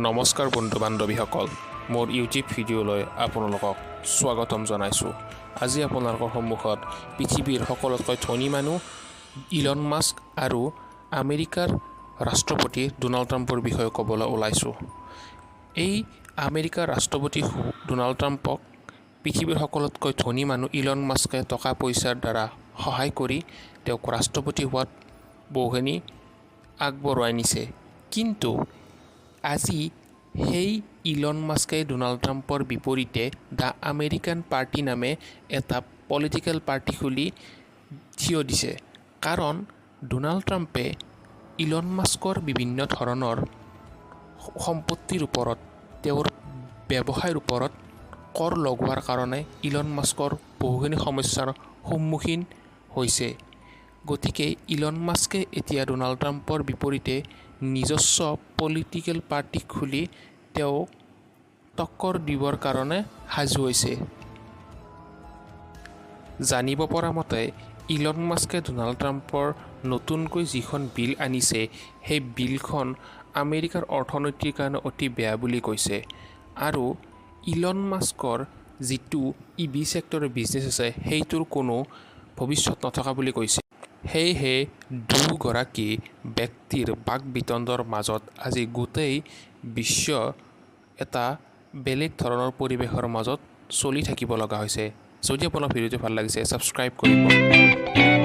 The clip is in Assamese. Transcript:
নমস্কাৰ বন্ধু বান্ধৱীসকল, মোৰ ইউটিউব ভিডিঅ'লৈ আপোনালোকক স্বাগতম জনাইছোঁ। আজি আপোনালোকৰ সন্মুখত পৃথিৱীৰ সকলোতকৈ ধনী মানুহ ইলন মাস্ক আৰু আমেৰিকাৰ ৰাষ্ট্ৰপতি ডোনাল্ড ট্ৰাম্পৰ বিষয়ে ক'বলৈ ওলাইছোঁ। এই আমেৰিকাৰ ৰাষ্ট্ৰপতি ডোনাল্ড ট্ৰাম্পক পৃথিৱীৰ সকলোতকৈ ধনী মানুহ ইলন মাস্কে টকা পইচাৰ দ্বাৰা সহায় কৰি তেওঁক ৰাষ্ট্ৰপতি হোৱাত বহুখিনি আগবঢ়াই নিছে। কিন্তু আজি সেই ইলন মাস্কে ডোনাল্ড ট্ৰাম্পৰ বিপৰীতে দ্য আমেৰিকান পাৰ্টি নামে এটা পলিটিকেল পাৰ্টি খুলি থিয় দিছে। কাৰণ ডোনাল্ড ট্ৰাম্পে ইলন মাস্কৰ বিভিন্ন ধৰণৰ সম্পত্তিৰ ওপৰত, তেওঁৰ ব্যৱসায়ৰ ওপৰত কৰ লগোৱাৰ কাৰণে ইলন মাস্কৰ বহুখিনি সমস্যাৰ সন্মুখীন হৈছে। গতিকে ইলন মাস্কে এতিয়া ডোনাল্ড ট্ৰাম্পৰ বিপৰীতে নিজস্ব পলিটিকেল পাৰ্টি খুলি তেওঁক টক্কৰ দিবৰ কাৰণে সাজু হৈছে। জানিব পৰা মতে ইলন মাস্কে ডোনাল্ড ট্ৰাম্পৰ নতুনকৈ যিখন বিল আনিছে, সেই বিলখন আমেৰিকাৰ অৰ্থনীতিৰ কাৰণে অতি বেয়া বুলি কৈছে। আৰু ইলন মাস্কৰ যিটো EV ছেক্টৰৰ বিজনেছ আছে, সেইটোৰ কোনো ভৱিষ্যত নথকা বুলি কৈছে। সেয়েহে দুগৰাকী ব্যক্তিৰ বাক বিতণ্ডৰ মাজত আজি গোটেই বিশ্ব এটা বেলেগ ধৰণৰ পৰিৱেশৰ মাজত চলি থাকিব লগা হৈছে। যদি আপোনাৰ ভিডিঅ'টো ভাল লাগিছে, ছাবস্ক্ৰাইব কৰিব।